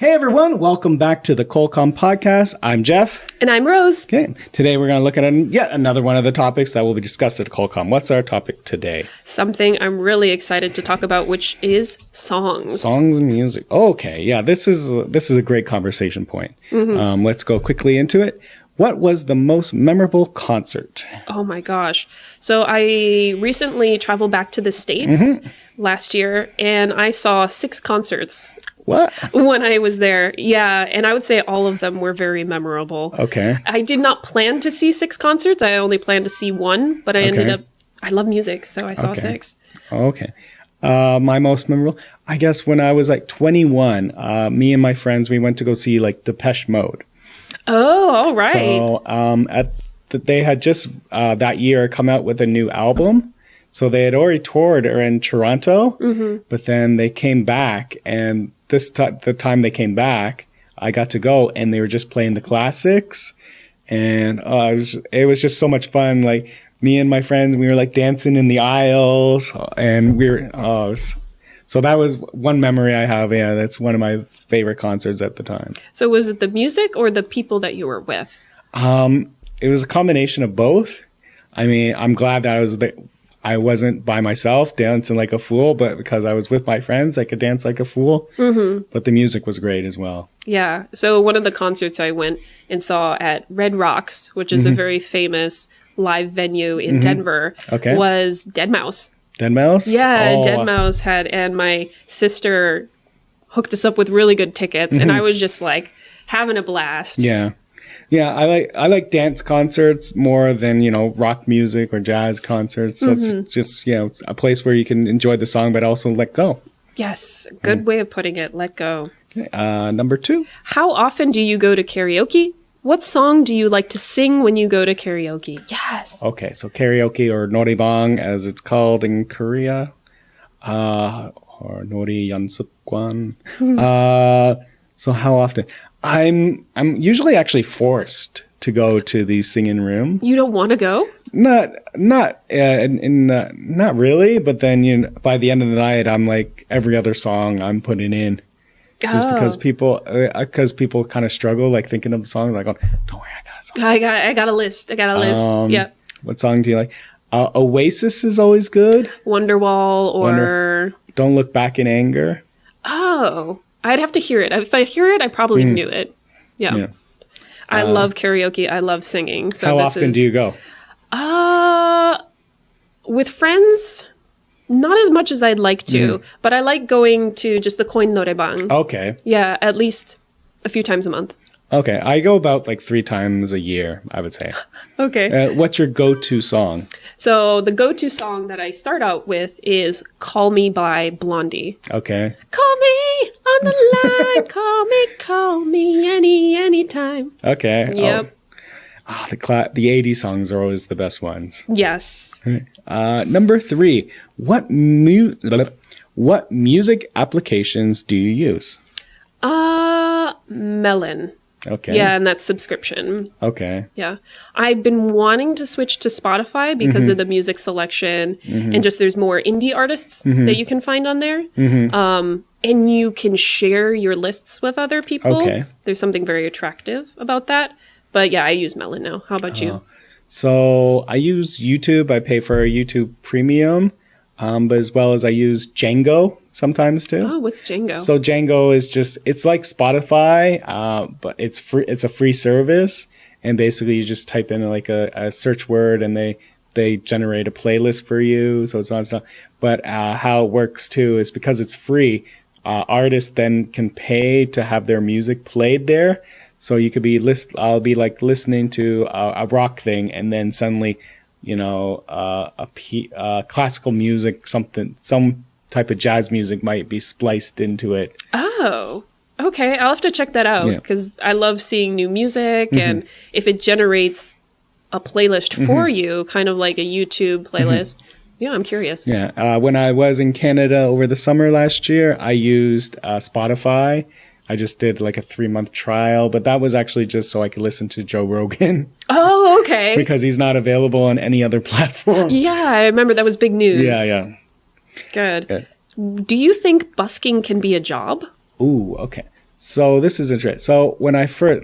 Hey everyone, welcome back to the culcom podcast. I'm Jeff. And I'm Rose. Okay, today we're going to look at yet another one of the topics that will be discussed at culcom. What's our topic today? Something I'm really excited to talk about, which is songs. Songs and music. Okay, yeah, this is a great conversation point. Mm-hmm. Let's go quickly into it. What was the most memorable concert? Oh my gosh. So I recently traveled back to the States last year, and I saw 6 concerts. What? When I was there. Yeah, and I would say all of them were very memorable. Okay. I did not plan to see 6 concerts. I only planned to see 1, but I ended up, I love music, so I saw 6. Okay. My most memorable, I guess when I was like 21, me and my friends, we went to go see like Depeche Mode. Oh, all right. So they had just that year come out with a new album. So they had already toured in Toronto, but then they came back, and the time they came back, I got to go, and they were just playing the classics, and it was just so much fun. Like me and my friends, we were like dancing in the aisles, and we were so that was one memory I have. Yeah, that's one of my favorite concerts at the time. So was it the music or the people that you were with? It was a combination of both. I mean, I'm glad that I wasn't by myself dancing like a fool, but because I was with my friends, I could dance like a fool. Mm-hmm. But the music was great as well. Yeah. So one of the concerts I went and saw at Red Rocks, which is a very famous live venue in Denver, was Deadmau5. Deadmau5? Yeah, Deadmau5 and my sister hooked us up with really good tickets, and I was just like having a blast. Yeah. Yeah, I like dance concerts more than, rock music or jazz concerts. So it's just, a place where you can enjoy the song, but also let go. Yes, good way of putting it, let go. Okay, number 2. How often do you go to karaoke? What song do you like to sing when you go to karaoke? Yes. Okay, so karaoke, or 노래방 as it's called in Korea, or 노래 연습관. So how often? I'm usually actually forced to go to these singing rooms. You don't want to go? Not really. But then by the end of the night, I'm like every other song I'm putting in, just because people kind of struggle like thinking of songs. Like, don't worry, I got a song. I got a list. Yeah. What song do you like? Oasis is always good. Wonderwall or Don't Look Back in Anger. Oh. I'd have to hear it. If I hear it, I probably knew it. Yeah. I love karaoke. I love singing. So how often do you go? With friends, not as much as I'd like to, but I like going to just the coin norebang. Okay. Yeah, at least a few times a month. Okay, I go about like 3 times a year, I would say. Okay. What's your go-to song? So the go-to song that I start out with is Call Me by Blondie. Okay. Call me on the line, call me anytime. Okay. Yep. The 80s songs are always the best ones. Yes. Number 3, what music applications do you use? Melon. Okay. Yeah, and that's subscription. Okay. Yeah. I've been wanting to switch to Spotify because of the music selection and just there's more indie artists that you can find on there. And you can share your lists with other people. Okay. There's something very attractive about that. But yeah, I use Melon now. How about you? So I use YouTube. I pay for a YouTube Premium, but as well as I use Django sometimes too. Oh, what's Django? So Django is it's like Spotify, but it's free. It's a free service, and basically you just type in like a search word, and they generate a playlist for you. So it's not stuff. But how it works too is because it's free, artists then can pay to have their music played there. So you could I'll be like listening to a rock thing, and then suddenly, classical music, some type of jazz music might be spliced into it. Oh, okay. I'll have to check that out because I love seeing new music, and if it generates a playlist for you, kind of like a YouTube playlist. Yeah, I'm curious. Yeah. When I was in Canada over the summer last year, I used Spotify. I just did like a 3-month trial, but that was actually just so I could listen to Joe Rogan. Oh, okay. Because he's not available on any other platform. Yeah, I remember that was big news. Yeah. Good. Do you think busking can be a job? Ooh, okay. So this is interesting. So when I first,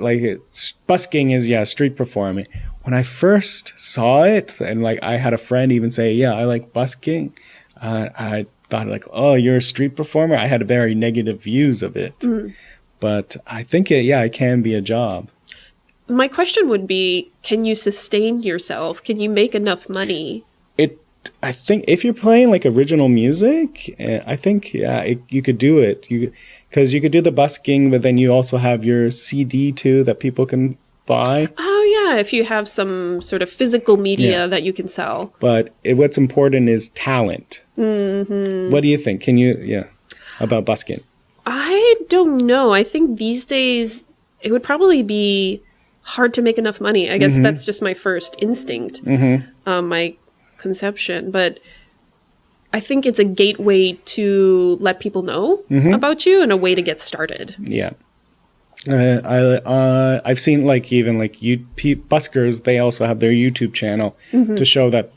busking is, street performing. When I first saw it, and like I had a friend even say, yeah, I like busking, I thought like, oh, you're a street performer? I had very negative views of it. But I think it can be a job. My question would be, can you sustain yourself? Can you make enough money? I think if you're playing like original music, I think, you could do it. Because you could do the busking, but then you also have your CD too that people can buy. Oh, yeah. If you have some sort of physical media that you can sell. But what's important is talent. Mm-hmm. What do you think? About busking? I don't know. I think these days it would probably be hard to make enough money. I guess that's just my first instinct, my conception. But I think it's a gateway to let people know about you and a way to get started. Yeah. I've seen buskers, they also have their YouTube channel to show that,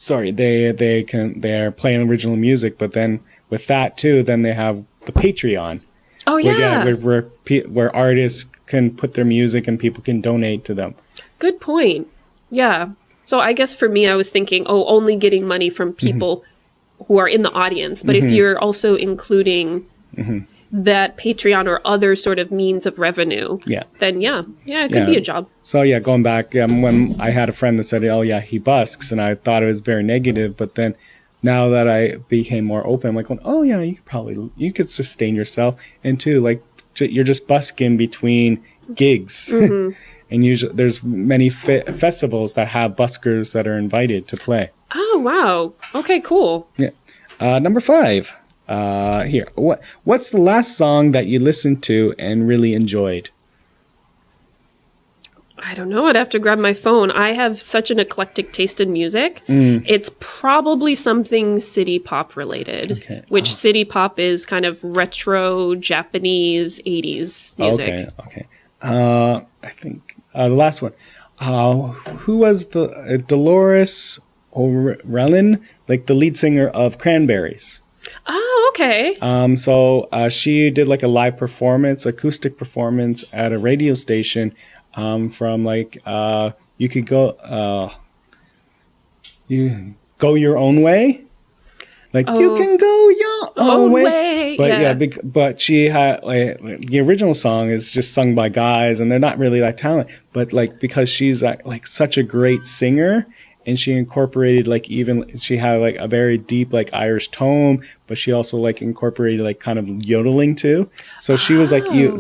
they're playing original music, but then with that too, then they have the Patreon. Oh, yeah. Where artists can put their music and people can donate to them. Good point. Yeah. So I guess for me, I was thinking, only getting money from people who are in the audience. But if you're also including that Patreon or other sort of means of revenue, then it could be a job. So going back, when I had a friend that said, he busks, and I thought it was very negative, but then now that I became more open, I'm like, you could sustain yourself. And too, like, you're just busking between gigs. And usually there's many festivals that have buskers that are invited to play. Oh, wow. Okay, cool. Yeah. Number 5. Here. What's the last song that you listened to and really enjoyed? I don't know. I'd have to grab my phone. I have such an eclectic taste in music. It's probably something city pop related, which city pop is kind of retro Japanese 80s music. Okay. I think the last one. Who was the Dolores O'Rellin, like the lead singer of Cranberries? Oh, okay. So she did like a live performance, acoustic performance at a radio station. From you could go your own way, you can go your own way. But but she had the original song is just sung by guys, and they're not really that talented. But because she's such a great singer, and she incorporated she had a very deep Irish tone, but she also incorporated kind of yodeling too. So she was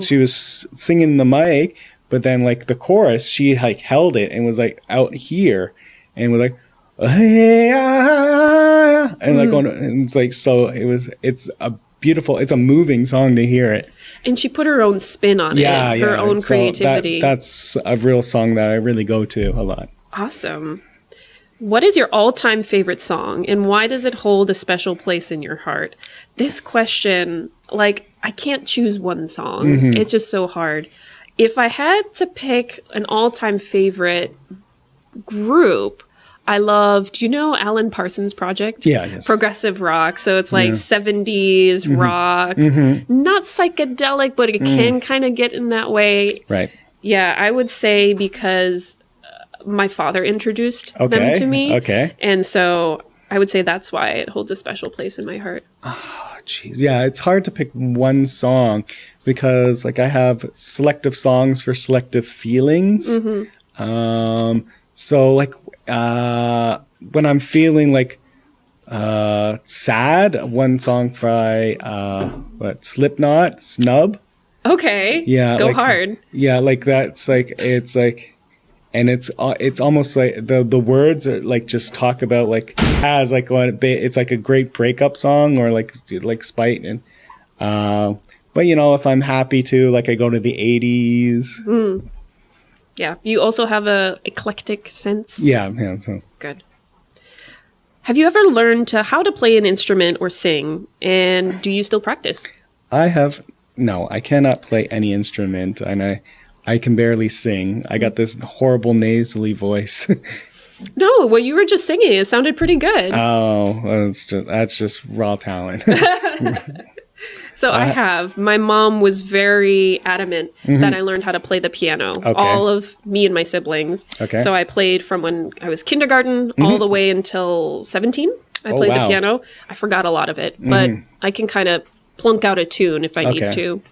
she was singing the mic. But then, the chorus, she held it and was out here, and was hey, and going, and it's so it's a beautiful, it's a moving song to hear it. And she put her own spin on it, her own creativity. That's a real song that I really go to a lot. Awesome. What is your all-time favorite song, and why does it hold a special place in your heart? This question, I can't choose one song. It's just so hard. If I had to pick an all-time favorite group, I loved, do you know Alan Parsons Project? Yeah, yes. Progressive rock. So it's 70s rock, not psychedelic, but it can kind of get in that way. Right. Yeah, I would say because my father introduced them to me. Okay. And so I would say that's why it holds a special place in my heart. Jeez. Yeah, it's hard to pick one song because I have selective songs for selective feelings. So when I'm feeling sad, one song by Slipknot, Snub. Okay. Yeah. Go hard. Yeah, that's and it's almost the words are just talk about has it's a great breakup song or spite and but if I'm happy too, I go to the 80s. Yeah, you also have a eclectic sense. Yeah. So. Good. Have you ever learned how to play an instrument or sing, and do you still practice? No, I cannot play any instrument, and I can barely sing. I got this horrible nasally voice. No, well, you were just singing. It sounded pretty good. Oh, that's just raw talent. So I have. My mom was very adamant that I learned how to play the piano. Okay. All of me and my siblings. Okay. So I played from when I was kindergarten all the way until 17. I played the piano. I forgot a lot of it, but I can kind of plunk out a tune if I need to.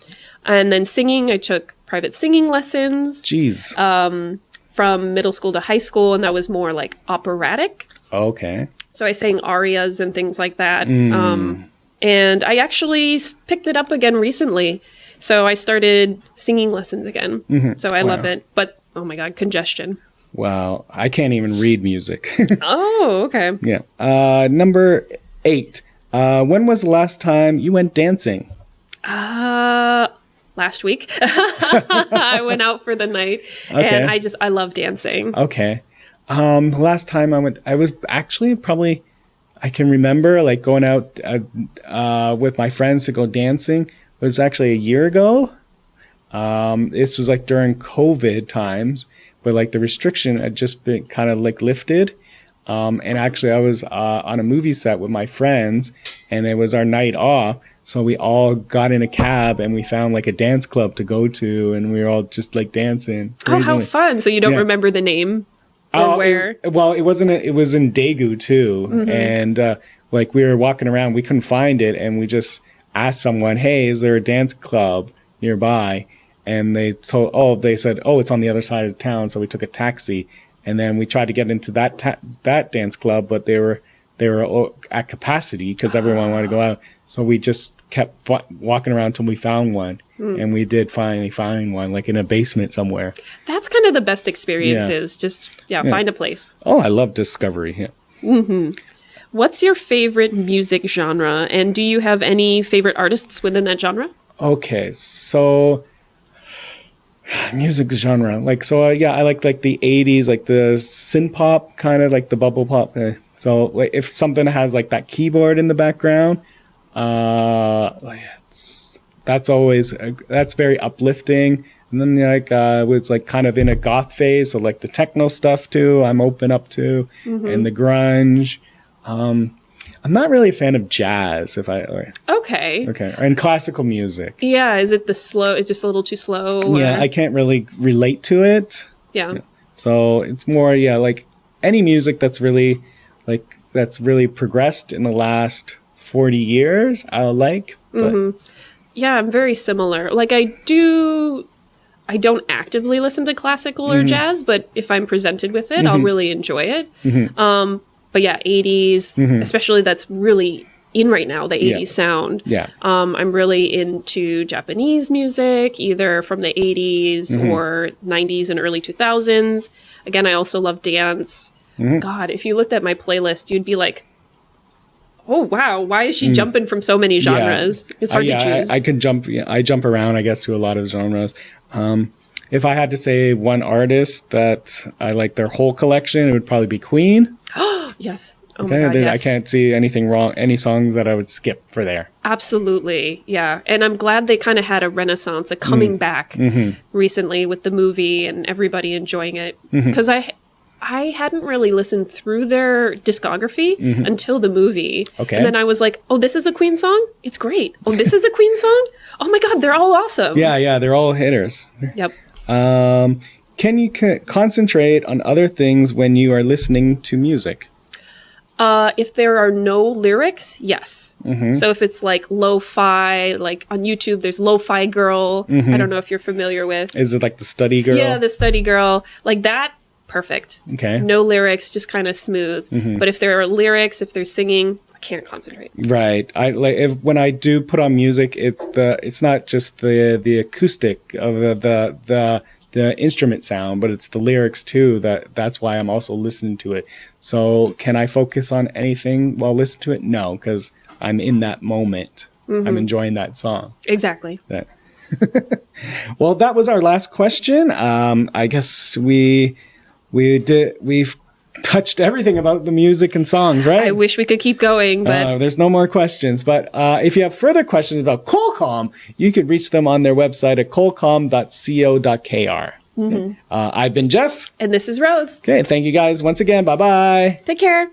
And then singing, I took private singing lessons. Jeez. From middle school to high school, and that was more like operatic. Okay. So I sang arias and things like that. And I actually picked it up again recently. So I started singing lessons again. So I love it. But, oh my God, congestion. Wow. I can't even read music. Oh, okay. Yeah. Number 8. When was the last time you went dancing? Last week. I went out for the night. And I love dancing. Okay. The last time I was actually probably, I can remember like going out with my friends to go dancing. It was actually a year ago. This was like during COVID times, but like the restriction had just been kind of like lifted. And actually I was on a movie set with my friends, and it was our night off. So we all got in a cab and we found like a dance club to go to, and we were all just like dancing. Oh, how fun. So you don't remember the name? Where? It was in Daegu too. And like we were walking around, we couldn't find it, and we just asked someone, hey, is there a dance club nearby? And they said, it's on the other side of town. So we took a taxi, and then we tried to get into that dance club, but they were at capacity because everyone wanted to go out. So we just kept walking around until we found one. And we did finally find one, like in a basement somewhere. That's kind of the best experiences. Just, find a place. Oh, I love discovery. Yeah. What's your favorite music genre? And do you have any favorite artists within that genre? Okay, so music genre. Like, so I like the 80s, like the synth pop, kind of like the bubble pop. So like, if something has like that keyboard in the background, that's very uplifting. And then like it's like kind of in a goth phase, so like the techno stuff too I'm open up to, and the grunge. I'm not really a fan of jazz Okay, and classical music. Yeah, is it just a little too slow? Or? Yeah, I can't really relate to it. Yeah. So it's more like any music that's really progressed in the last 40 years I like. But yeah, I'm very similar. Like I don't actively listen to classical or jazz, but if I'm presented with it, I'll really enjoy it. But yeah, 80s, especially that's really in right now, the 80s sound. Yeah. I'm really into Japanese music, either from the 80s or 90s and early 2000s. Again, I also love dance. God, if you looked at my playlist, you'd be like, oh, wow, why is she jumping from so many genres? Yeah. It's hard to choose. I can jump. Yeah, I jump around, I guess, to a lot of genres. If I had to say one artist that I like their whole collection, it would probably be Queen. Yes. Oh my God, yes. I can't see anything wrong, any songs that I would skip for there. Absolutely. Yeah. And I'm glad they kind of had a renaissance, a coming back recently with the movie and everybody enjoying it. Because I hadn't really listened through their discography until the movie. Okay. And then I was like, oh, this is a Queen song? It's great. Oh, this is a Queen song? Oh my God, they're all awesome. Yeah, they're all hitters. Yep. Can you concentrate on other things when you are listening to music? If there are no lyrics, yes. So if it's like lo-fi, like on YouTube, there's Lo-Fi Girl. I don't know if you're familiar with. Is it like the Study Girl? Yeah, the Study Girl. Like that, perfect. Okay. No lyrics, just kind of smooth. But if there are lyrics, if there's singing, I can't concentrate. Right. When I do put on music, it's not just the acoustic of the instrument sound, but it's the lyrics too. That's why I'm also listening to it. So can I focus on anything while listening to it? No, because I'm in that moment. I'm enjoying that song. Exactly. Well, that was our last question. I guess we've touched everything about the music and songs, right? I wish we could keep going, but there's no more questions. But if you have further questions about culcom, you could reach them on their website at culcom.co.kr. I've been Jeff. And this is Rose. Okay, thank you guys once again. Bye-bye. Take care.